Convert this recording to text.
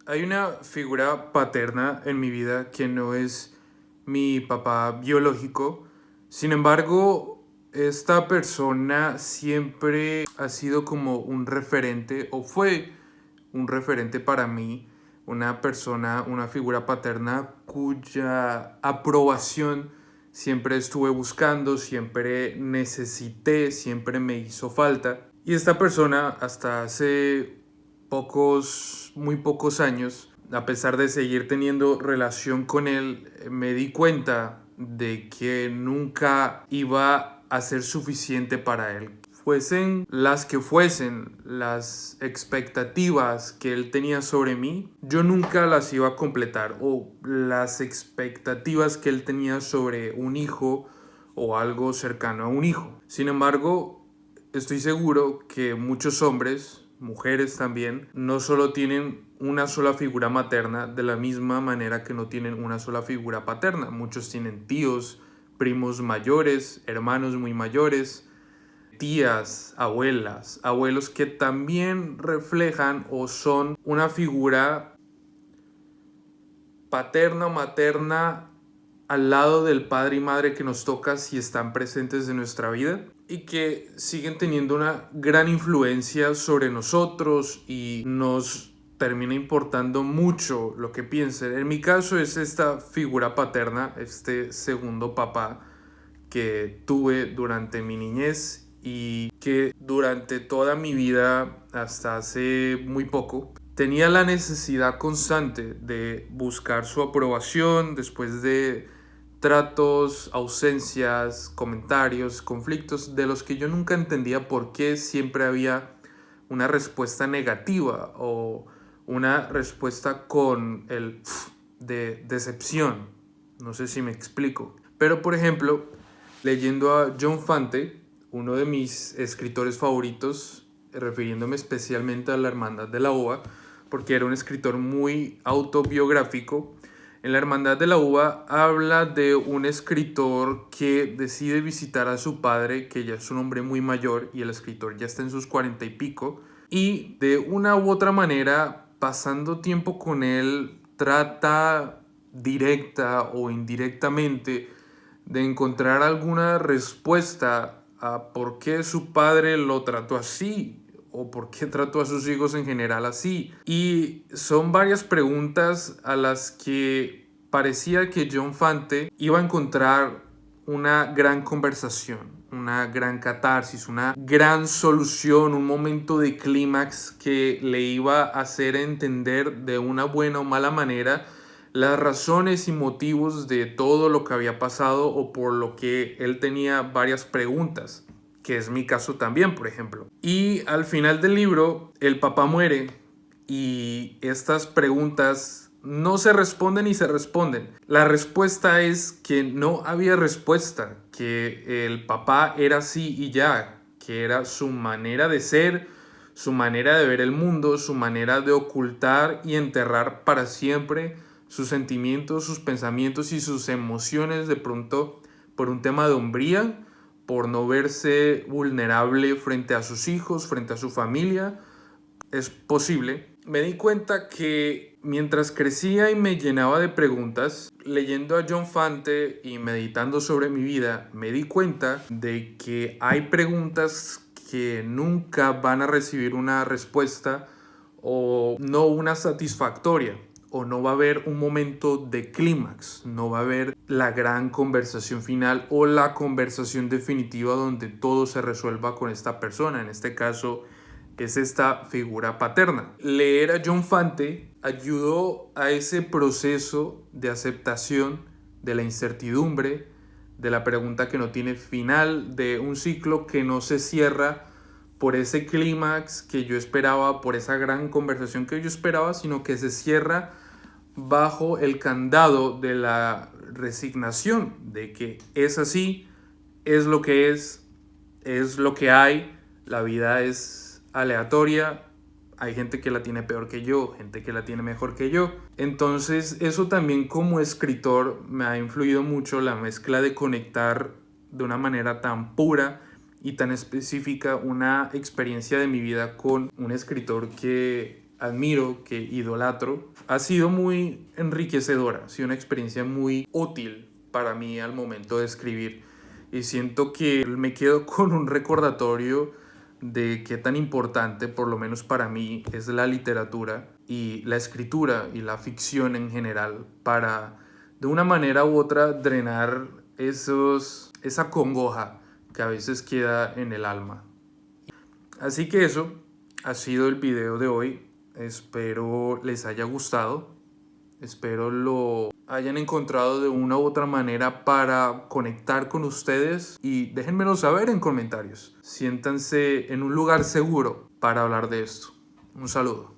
Hay una figura paterna en mi vida que no es mi papá biológico. Sin embargo, esta persona siempre ha sido como un referente o fue un referente para mí, una persona, una figura paterna cuya aprobación siempre estuve buscando, siempre necesité, siempre me hizo falta. Y esta persona hasta hace muy pocos años, a pesar de seguir teniendo relación con él, me di cuenta de que nunca iba a ser suficiente para él. Fuesen las que fuesen las expectativas que él tenía sobre mí, yo nunca las iba a completar. O las expectativas que él tenía sobre un hijo o algo cercano a un hijo. Sin embargo, estoy seguro que muchos hombres, mujeres también, no solo tienen una sola figura materna de la misma manera que no tienen una sola figura paterna. Muchos tienen tíos, primos mayores, hermanos muy mayores, tías, abuelas, abuelos que también reflejan o son una figura paterna o materna al lado del padre y madre que nos toca si están presentes en nuestra vida y que siguen teniendo una gran influencia sobre nosotros y nos termina importando mucho lo que piensen. En mi caso es esta figura paterna, este segundo papá que tuve durante mi niñez y que durante toda mi vida hasta hace muy poco tenía la necesidad constante de buscar su aprobación después de tratos, ausencias, comentarios, conflictos de los que yo nunca entendía por qué siempre había una respuesta negativa o una respuesta con el de decepción. No sé si me explico. Pero por ejemplo, leyendo a John Fante, uno de mis escritores favoritos, refiriéndome especialmente a La Hermandad de la Ova, porque era un escritor muy autobiográfico. En La Hermandad de la Uva habla de un escritor que decide visitar a su padre, que ya es un hombre muy mayor y el escritor ya está en sus 40 y pico, y de una u otra manera, pasando tiempo con él, trata directa o indirectamente de encontrar alguna respuesta a por qué su padre lo trató así o por qué trató a sus hijos en general así. Y son varias preguntas a las que parecía que John Fante iba a encontrar una gran conversación, una gran catarsis, una gran solución, un momento de clímax que le iba a hacer entender de una buena o mala manera las razones y motivos de todo lo que había pasado o por lo que él tenía varias preguntas, que es mi caso también, por ejemplo. Y al final del libro, el papá muere y estas preguntas no se responden y se responden. La respuesta es que no había respuesta, que el papá era así y ya, que era su manera de ser, su manera de ver el mundo, su manera de ocultar y enterrar para siempre sus sentimientos, sus pensamientos y sus emociones de pronto por un tema de hombría, por no verse vulnerable frente a sus hijos, frente a su familia. Es posible. Me di cuenta que mientras crecía y me llenaba de preguntas, leyendo a John Fante y meditando sobre mi vida, me di cuenta de que hay preguntas que nunca van a recibir una respuesta o no una satisfactoria, o no va a haber un momento de clímax, no va a haber la gran conversación final o la conversación definitiva donde todo se resuelva con esta persona, en este caso es esta figura paterna. Leer a John Fante ayudó a ese proceso de aceptación de la incertidumbre, de la pregunta que no tiene final, de un ciclo que no se cierra por ese clímax que yo esperaba, por esa gran conversación que yo esperaba, sino que se cierra bajo el candado de la resignación, de que es así, es lo que hay, la vida es aleatoria, hay gente que la tiene peor que yo, gente que la tiene mejor que yo. Entonces eso también como escritor me ha influido mucho la mezcla de conectar de una manera tan pura y tan específica una experiencia de mi vida con un escritor que admiro, que idolatro, ha sido muy enriquecedora, ha sido una experiencia muy útil para mí al momento de escribir. Y siento que me quedo con un recordatorio de qué tan importante, por lo menos para mí, es la literatura y la escritura y la ficción en general para, de una manera u otra, drenar esa congoja que a veces queda en el alma. Así que eso ha sido el video de hoy. Espero les haya gustado. Espero lo hayan encontrado de una u otra manera para conectar con ustedes y déjenmelo saber en comentarios. Siéntanse en un lugar seguro para hablar de esto. Un saludo.